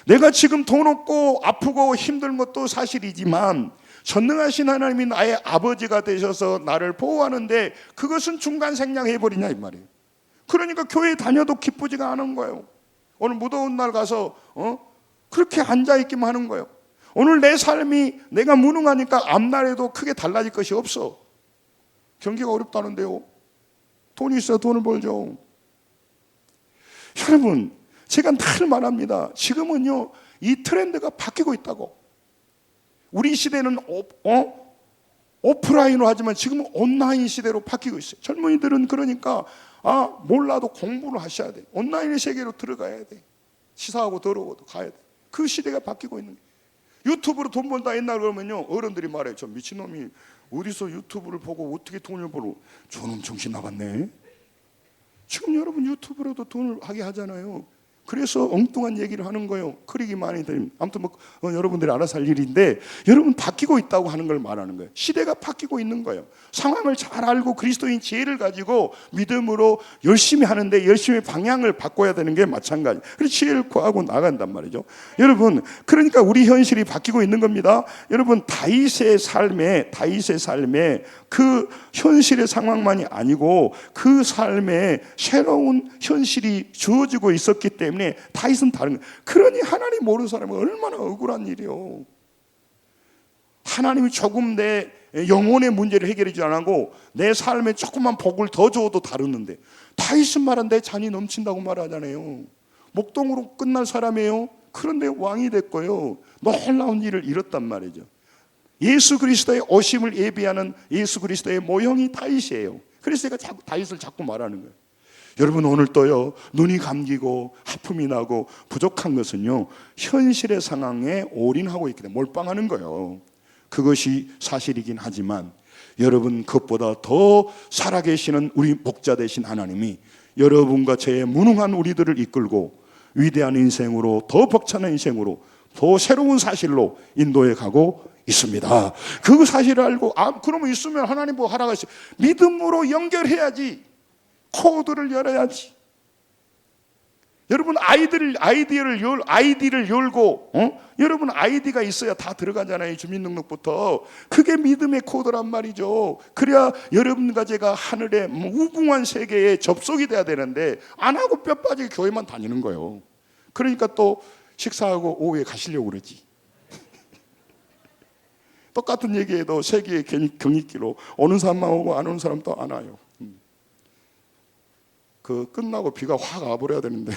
내가 지금 돈 없고 아프고 힘든 것도 사실이지만 전능하신 하나님이 나의 아버지가 되셔서 나를 보호하는데 그것은 중간 생략해버리냐 이 말이에요. 그러니까 교회 다녀도 기쁘지가 않은 거예요. 오늘 무더운 날 가서 그렇게 앉아있기만 하는 거예요. 오늘 내 삶이 내가 무능하니까 앞날에도 크게 달라질 것이 없어. 경기가 어렵다는데요. 돈이 있어야 돈을 벌죠. 여러분, 제가 늘 말합니다. 지금은요, 이 트렌드가 바뀌고 있다고. 우리 시대는 오프라인으로 하지만 지금은 온라인 시대로 바뀌고 있어요. 젊은이들은 그러니까 몰라도 공부를 하셔야 돼. 온라인의 세계로 들어가야 돼. 치사하고 더러워도 가야 돼. 그 시대가 바뀌고 있는 거예요. 유튜브로 돈 벌다 옛날 그러면요, 어른들이 말해요. 저 미친놈이 어디서 유튜브를 보고 어떻게 돈을 벌어. 저놈 정신 나갔네. 지금 여러분 유튜브로도 돈을 하게 하잖아요. 그래서 엉뚱한 얘기를 하는 거예요. 크릭이 많이 들립니다. 아무튼 여러분들이 알아서 할 일인데 여러분 바뀌고 있다고 하는 걸 말하는 거예요. 시대가 바뀌고 있는 거예요. 상황을 잘 알고 그리스도인 지혜를 가지고 믿음으로 열심히 하는데 열심히 방향을 바꿔야 되는 게 마찬가지. 그래서 지혜를 구하고 나간단 말이죠. 여러분, 그러니까 우리 현실이 바뀌고 있는 겁니다. 여러분, 다윗의 삶에 그 현실의 상황만이 아니고 그 삶에 새로운 현실이 주어지고 있었기 때문에 다윗은 다른 거예요. 그러니 하나님 모르는 사람은 얼마나 억울한 일이요. 하나님이 조금 내 영혼의 문제를 해결해 주지 않고 내 삶에 조금만 복을 더 줘도 다루는데, 다윗은 말한 내 잔이 넘친다고 말하잖아요. 목동으로 끝난 사람이에요. 그런데 왕이 됐고요. 놀라운 일을 이뤘단 말이죠. 예수 그리스도의 오심을 예비하는 예수 그리스도의 모형이 다윗이에요. 그래서 제가 다윗을 자꾸 말하는 거예요. 여러분, 오늘 또요, 눈이 감기고 아픔이 나고 부족한 것은요, 현실의 상황에 올인하고 있기 때문에 몰빵하는 거예요. 그것이 사실이긴 하지만 여러분, 그것보다 더 살아계시는 우리 목자 되신 하나님이 여러분과 제 무능한 우리들을 이끌고 위대한 인생으로, 더 벅찬 인생으로, 더 새로운 사실로 인도해 가고 있습니다. 그 사실을 알고 그러면 있으면 하나님 뭐 하라고 했어요. 믿음으로 연결해야지. 코드를 열어야지. 여러분, 아이디를 열고 여러분 아이디가 있어야 다 들어가잖아요. 주민등록부터. 그게 믿음의 코드란 말이죠. 그래야 여러분과 제가 하늘의 무궁한 세계에 접속이 돼야 되는데 안 하고 뼈 빠지게 교회만 다니는 거예요. 그러니까 또 식사하고 오후에 가시려고 그러지. 똑같은 얘기해도 세계의 경익기로 오는 사람만 오고 안 오는 사람 또 안 와요. 그 끝나고 비가 확 와버려야 되는데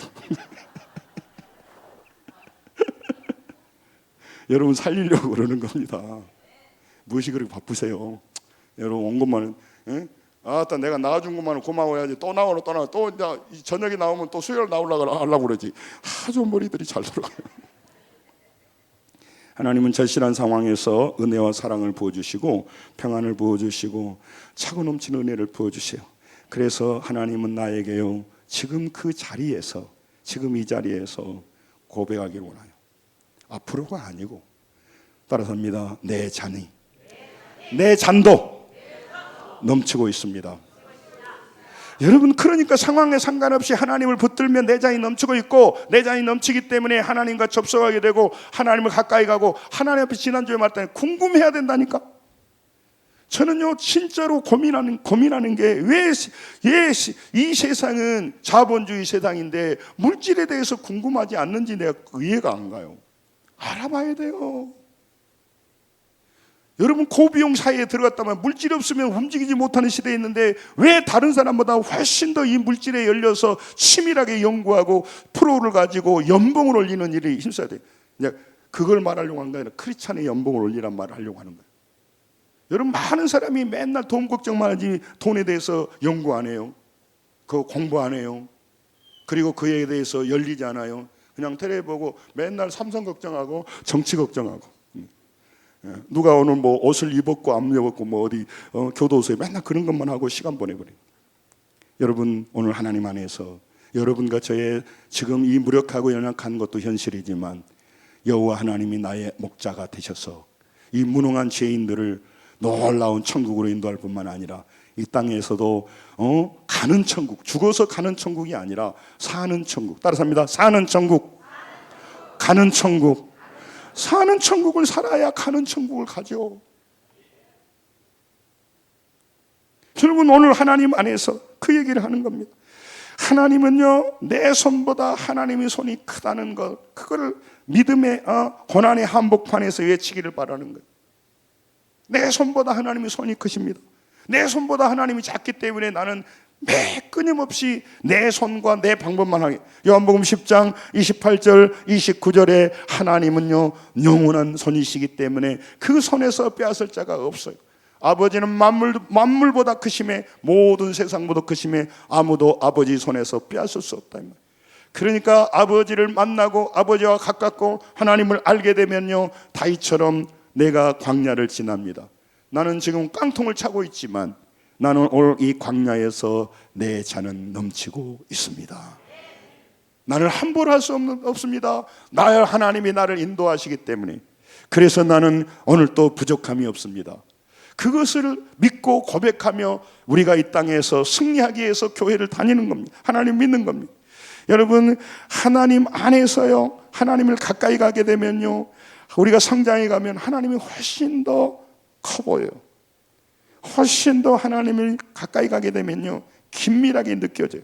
여러분 살리려고 그러는 겁니다. 무엇이 그렇게 바쁘세요? 여러분 온 것만은 내가 나와준 것만은 고마워야지. 또 나오러 또 이제 저녁에 나오면 또 수요일 나오려고 그러지. 아주 머리들이 잘 돌아가요. 하나님은 절실한 상황에서 은혜와 사랑을 부어주시고 평안을 부어주시고 차고 넘치는 은혜를 부어주세요. 그래서 하나님은 나에게요, 지금 그 자리에서, 지금 이 자리에서 고백하기를 원해요. 앞으로가 아니고 따라서입니다. 내 잔이, 내 잔도 넘치고 있습니다. 여러분, 그러니까 상황에 상관없이 하나님을 붙들면 내 잔이 넘치고 있고, 내 잔이 넘치기 때문에 하나님과 접속하게 되고 하나님을 가까이 가고, 하나님 앞에 지난주에 말했더니 궁금해야 된다니까. 저는요 진짜로 고민하는 게 왜 이 세상은 자본주의 세상인데 물질에 대해서 궁금하지 않는지 내가 이해가 안 가요. 알아봐야 돼요. 여러분, 고비용 사회에 들어갔다면 물질이 없으면 움직이지 못하는 시대에 있는데 왜 다른 사람보다 훨씬 더 이 물질에 열려서 치밀하게 연구하고 프로를 가지고 연봉을 올리는 일이 힘써야 돼요. 그걸 말하려고 하는 게 아니라 크리스찬의 연봉을 올리란 말을 하려고 하는 거예요. 여러분, 많은 사람이 맨날 돈 걱정만 하지 돈에 대해서 연구 안 해요. 그거 공부 안 해요. 그리고 그에 대해서 열리지 않아요. 그냥 텔레비 보고 맨날 삼성 걱정하고 정치 걱정하고, 누가 오늘 뭐 옷을 입었고 안 입었고 뭐 어디 교도소에 맨날 그런 것만 하고 시간 보내버려요. 여러분, 오늘 하나님 안에서 여러분과 저의 지금 이 무력하고 연약한 것도 현실이지만 여호와 하나님이 나의 목자가 되셔서 이 무능한 죄인들을 놀라운 천국으로 인도할 뿐만 아니라 이 땅에서도 가는 천국, 죽어서 가는 천국이 아니라 사는 천국. 따라서 합니다. 사는 천국, 가는 천국. 사는 천국을 살아야 가는 천국을 가죠. 여러분, 오늘 하나님 안에서 그 얘기를 하는 겁니다. 하나님은요, 내 손보다 하나님의 손이 크다는 것, 그거를 믿음의 고난의 한복판에서 외치기를 바라는 거예요. 내 손보다 하나님의 손이 크십니다. 내 손보다 하나님이 작기 때문에 나는 매 끊임없이 내 손과 내 방법만 하게. 요한복음 10장 28절 29절에 하나님은요, 영원한 손이시기 때문에 그 손에서 빼앗을 자가 없어요. 아버지는 만물보다 크심에, 모든 세상보다 크심에 아무도 아버지 손에서 빼앗을 수 없다. 그러니까 아버지를 만나고 아버지와 가깝고 하나님을 알게 되면요, 다윗처럼 내가 광야를 지납니다. 나는 지금 깡통을 차고 있지만 나는 오늘 이 광야에서 내 잔은 넘치고 있습니다. 나는 함부로 할 수 없습니다. 나의 하나님이 나를 인도하시기 때문에. 그래서 나는 오늘 또 부족함이 없습니다. 그것을 믿고 고백하며 우리가 이 땅에서 승리하기 위해서 교회를 다니는 겁니다. 하나님 믿는 겁니다. 여러분, 하나님 안에서요, 하나님을 가까이 가게 되면요, 우리가 성장해 가면 하나님이 훨씬 더 커 보여요. 훨씬 더 하나님을 가까이 가게 되면요, 긴밀하게 느껴져요.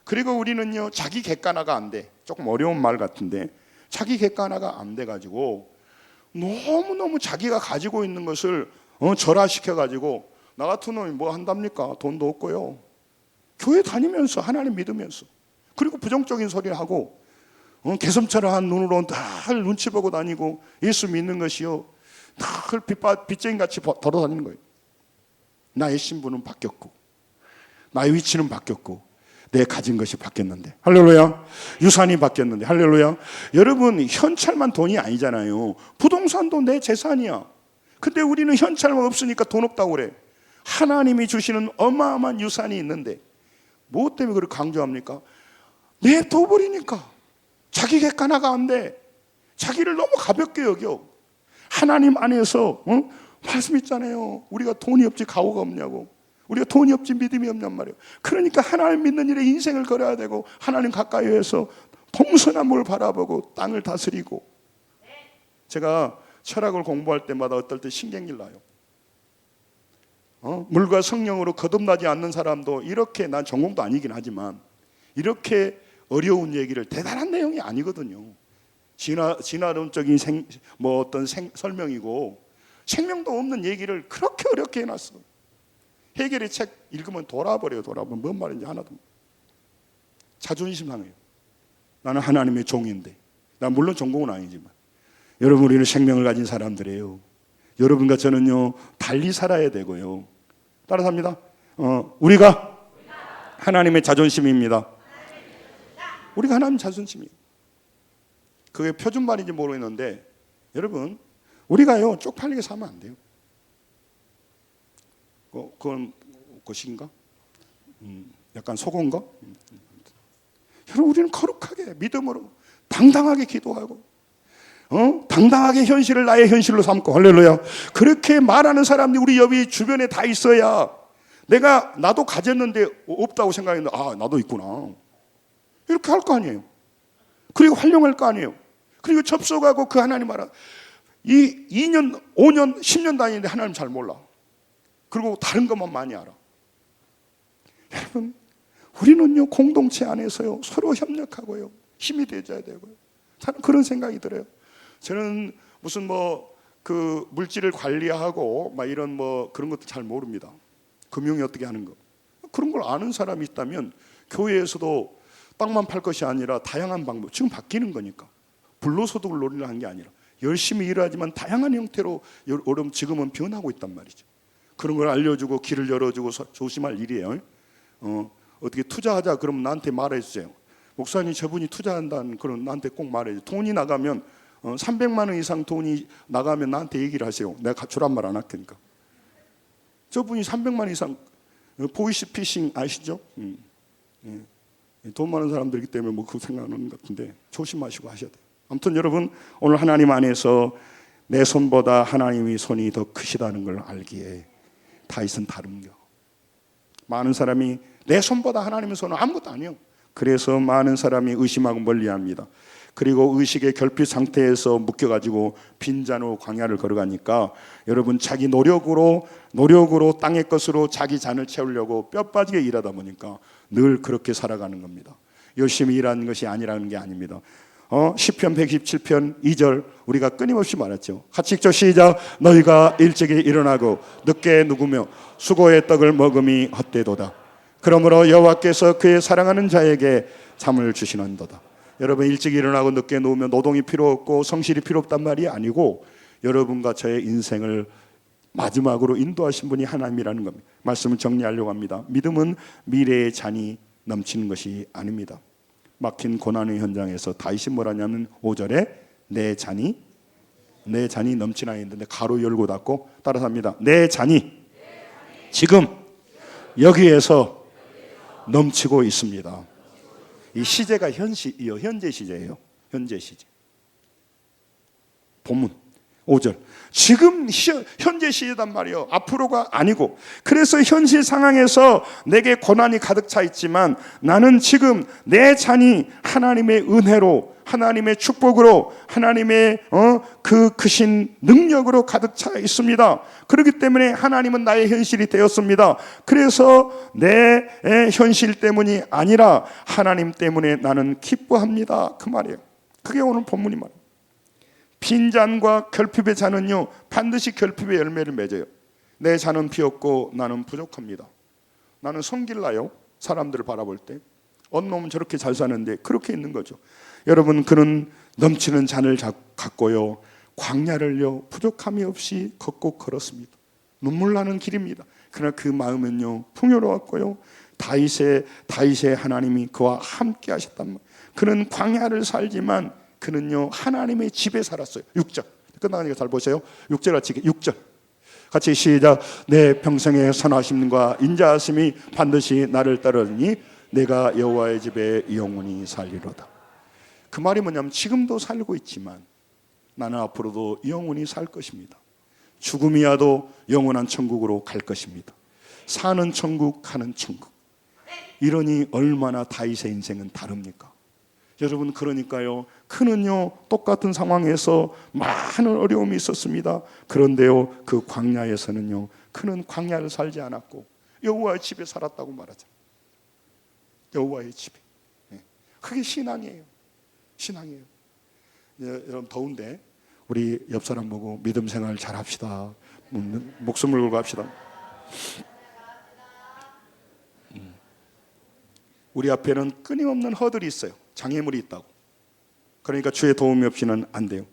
그리고 우리는요, 자기 객관화가 안 돼. 조금 어려운 말 같은데 자기 객관화가 안 돼가지고 너무너무 자기가 가지고 있는 것을 절하시켜가지고, 나 같은 놈이 뭐 한답니까? 돈도 없고요. 교회 다니면서 하나님 믿으면서, 그리고 부정적인 소리를 하고 개슴처럼 눈으로 늘 눈치 보고 다니고, 예수 믿는 것이요, 늘 빚쟁이같이 돌아다니는 거예요. 나의 신분은 바뀌었고 나의 위치는 바뀌었고 내 가진 것이 바뀌었는데, 할렐루야. 유산이 바뀌었는데, 할렐루야. 여러분, 현찰만 돈이 아니잖아요. 부동산도 내 재산이야. 근데 우리는 현찰만 없으니까 돈 없다고 그래. 하나님이 주시는 어마어마한 유산이 있는데 뭐 때문에 그걸 강조합니까? 내둬버리니까. 자기 객관화가 안 돼. 자기를 너무 가볍게 여겨. 하나님 안에서 말씀 있잖아요. 우리가 돈이 없지 가오가 없냐고. 우리가 돈이 없지 믿음이 없냔 말이에요. 그러니까 하나님 믿는 일에 인생을 걸어야 되고, 하나님 가까이 해서 동서남북을 바라보고 땅을 다스리고. 제가 철학을 공부할 때마다 어떨 때 신경질 나요. 물과 성령으로 거듭나지 않는 사람도 이렇게, 난 전공도 아니긴 하지만 이렇게 어려운 얘기를, 대단한 내용이 아니거든요. 진화론적인 어떤 설명이고 생명도 없는 얘기를 그렇게 어렵게 해놨어. 해결의 책 읽으면 돌아버려요. 뭔 말인지 하나도. 자존심 상해요. 나는 하나님의 종인데. 난 물론 전공은 아니지만, 여러분, 우리는 생명을 가진 사람들이에요. 여러분과 저는요, 달리 살아야 되고요. 따라서 합니다. 우리가 하나님의 자존심입니다. 우리가 하나님 자존심이에요. 그게 표준말인지 모르겠는데, 여러분, 우리가요, 쪽팔리게 살면 안 돼요. 그건 것인가? 약간 속어인가? 여러분, 우리는 거룩하게 믿음으로 당당하게 기도하고, 당당하게 현실을 나의 현실로 삼고, 할렐루야. 그렇게 말하는 사람이 우리 옆이 주변에 다 있어야, 나도 가졌는데 없다고 생각했는데, 아, 나도 있구나, 이렇게 할 거 아니에요. 그리고 활용할 거 아니에요. 그리고 접속하고 그 하나님 알아. 이 2년, 5년, 10년 다니는데 하나님 잘 몰라. 그리고 다른 것만 많이 알아. 여러분, 우리는요, 공동체 안에서요, 서로 협력하고요, 힘이 되어야 되고요. 저는 그런 생각이 들어요. 저는 무슨 그 물질을 관리하고 이런 그런 것도 잘 모릅니다. 금융이 어떻게 하는 거. 그런 걸 아는 사람이 있다면 교회에서도 땅만 팔 것이 아니라 다양한 방법, 지금 바뀌는 거니까 불로소득을 노리는 게 아니라 열심히 일하지만 다양한 형태로 여러분 지금은 변하고 있단 말이죠. 그런 걸 알려주고 길을 열어주고 조심할 일이에요. 어떻게 투자하자 그러면 나한테 말해 주세요. 목사님 저분이 투자한다는 그런 나한테 꼭 말해요. 돈이 나가면 300만 원 이상 돈이 나가면 나한테 얘기를 하세요. 내가 주란 말 안 할 테니까. 저분이 300만 원 이상 보이스피싱 아시죠? 돈 많은 사람들이기 때문에 뭐 그 생각하는 것 같은데 조심하시고 하셔야 돼요. 아무튼 여러분 오늘 하나님 안에서 내 손보다 하나님의 손이 더 크시다는 걸 알기에 다윗은 다릅니다. 많은 사람이 내 손보다 하나님의 손은 아무것도 아니에요. 그래서 많은 사람이 의심하고 멀리합니다. 그리고 의식의 결핍 상태에서 묶여가지고 빈잔으로 광야를 걸어가니까 여러분 자기 노력으로 땅의 것으로 자기 잔을 채우려고 뼈 빠지게 일하다 보니까 늘 그렇게 살아가는 겁니다. 열심히 일하는 것이 아니라는 게 아닙니다. 시편 127편 2절 우리가 끊임없이 말했죠. 같이 읽죠. 시작. 너희가 일찍이 일어나고 늦게 누구며 수고의 떡을 먹음이 헛되도다. 그러므로 여호와께서 그의 사랑하는 자에게 잠을 주시는도다. 여러분 일찍 일어나고 늦게 누우면 노동이 필요 없고 성실이 필요 없단 말이 아니고 여러분과 저의 인생을 마지막으로 인도하신 분이 하나님이라는 겁니다. 말씀을 정리하려고 합니다. 믿음은 미래의 잔이 넘치는 것이 아닙니다. 막힌 고난의 현장에서 다윗이 뭐라냐면 5절에 내 잔이 넘치나 했는데 가로 열고 닫고 따라서 합니다. 내 잔이 지금 여기에서 넘치고 있습니다. 이 시제가 현재 시제예요. 현재 시제. 본문 5절. 지금 현재 시제단 말이에요. 앞으로가 아니고. 그래서 현실 상황에서 내게 고난이 가득 차 있지만 나는 지금 내 잔이 하나님의 은혜로, 하나님의 축복으로, 하나님의 그 크신 능력으로 가득 차 있습니다. 그렇기 때문에 하나님은 나의 현실이 되었습니다. 그래서 내 현실 때문이 아니라 하나님 때문에 나는 기뻐합니다. 그 말이에요. 그게 오늘 본문이 말이에요. 빈잔과 결핍의 잔은요 반드시 결핍의 열매를 맺어요. 내 잔은 비었고 나는 부족합니다. 나는 성길나요? 사람들을 바라볼 때 어느 놈은 저렇게 잘 사는데 그렇게 있는 거죠. 여러분 그는 넘치는 잔을 갖고요 광야를요 부족함이 없이 걷고 걸었습니다. 눈물 나는 길입니다. 그러나 그 마음은요 풍요로웠고요 다윗의 하나님이 그와 함께 하셨단 말이에요. 그는 광야를 살지만 그는요 하나님의 집에 살았어요. 6절 끝나가니까 잘 보세요. 6절 같이 6절 같이 시작. 내 평생의 선하심과 인자하심이 반드시 나를 따르니 내가 여호와의 집에 영원히 살리로다. 그 말이 뭐냐면 지금도 살고 있지만 나는 앞으로도 영원히 살 것입니다. 죽음이 와도 영원한 천국으로 갈 것입니다. 사는 천국 가는 천국. 이러니 얼마나 다윗의 인생은 다릅니까? 여러분 그러니까요 그는요 똑같은 상황에서 많은 어려움이 있었습니다. 그런데요 그 광야에서는요 그는 광야를 살지 않았고 여호와의 집에 살았다고 말하죠. 여호와의 집에. 그게 신앙이에요. 신앙이에요. 여러분 더운데 우리 옆 사람 보고 믿음 생활 잘 합시다. 목숨을 걸고 합시다. 우리 앞에는 끊임없는 허들이 있어요. 장애물이 있다고. 그러니까 주의 도움이 없이는 안 돼요.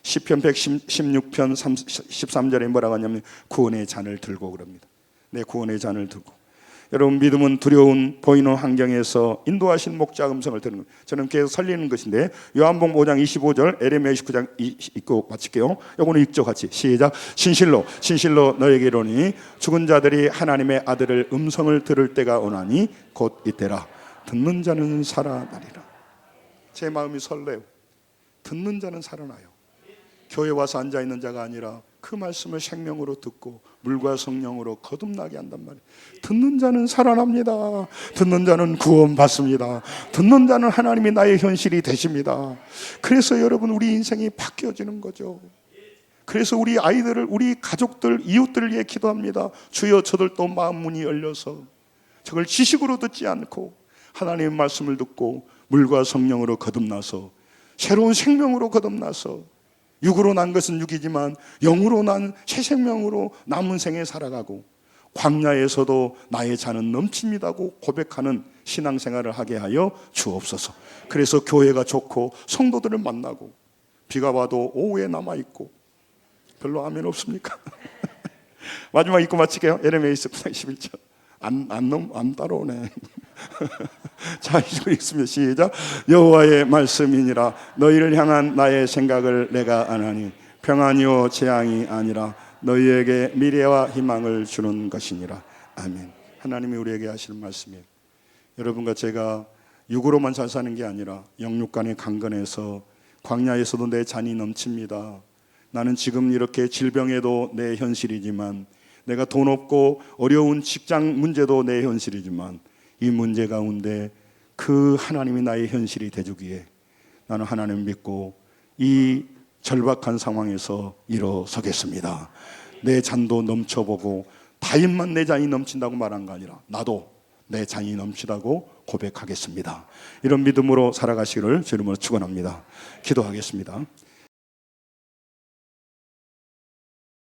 시편 116편 13절에 뭐라고 하냐면 구원의 잔을 들고 그럽니다. 내 구원의 잔을 들고. 여러분 믿음은 두려운 보이는 환경에서 인도하신 목자 음성을 듣는 거예요. 저는 계속 살리는 것인데 요한복음 5장 25절 에레미야 29장 읽고 마칠게요. 요거는 읽죠 같이 시작. 진실로 너에게 이르노니 죽은 자들이 하나님의 아들을 음성을 들을 때가 오나니 곧 이때라. 듣는 자는 살아나리라. 제 마음이 설레요. 듣는 자는 살아나요. 교회 와서 앉아있는 자가 아니라 그 말씀을 생명으로 듣고 물과 성령으로 거듭나게 한단 말이에요. 듣는 자는 살아납니다. 듣는 자는 구원받습니다. 듣는 자는 하나님이 나의 현실이 되십니다. 그래서 여러분 우리 인생이 바뀌어지는 거죠. 그래서 우리 아이들을, 우리 가족들, 이웃들을 위해 기도합니다. 주여 저들도 마음 문이 열려서 저걸 지식으로 듣지 않고 하나님의 말씀을 듣고 물과 성령으로 거듭나서 새로운 생명으로 거듭나서 육으로 난 것은 육이지만 영으로 난 새 생명으로 남은 생에 살아가고 광야에서도 나의 잔은 넘칩니다고 고백하는 신앙생활을 하게 하여 주옵소서. 그래서 교회가 좋고 성도들을 만나고 비가 와도 오후에 남아있고 별로 아멘 없습니까? 마지막 읽고 마칠게요. 에레미야 21절 안 따라오네. 자, 읽습니다. 시작. 여호와의 말씀이니라. 너희를 향한 나의 생각을 내가 아나니 평안이요 재앙이 아니라 너희에게 미래와 희망을 주는 것이니라. 아멘. 하나님이 우리에게 하시는 말씀이에요. 여러분과 제가 육으로만 잘 사는 게 아니라 영육 간의 강건해서 광야에서도 내 잔이 넘칩니다. 나는 지금 이렇게 질병에도 내 현실이지만, 내가 돈 없고 어려운 직장 문제도 내 현실이지만, 이 문제 가운데 그 하나님이 나의 현실이 되주기에 나는 하나님 믿고 이 절박한 상황에서 일어서겠습니다. 내 잔도 넘쳐보고, 다윗만 내 잔이 넘친다고 말한 거 아니라 나도 내 잔이 넘치다고 고백하겠습니다. 이런 믿음으로 살아가시기를 주님으로 축원합니다. 기도하겠습니다.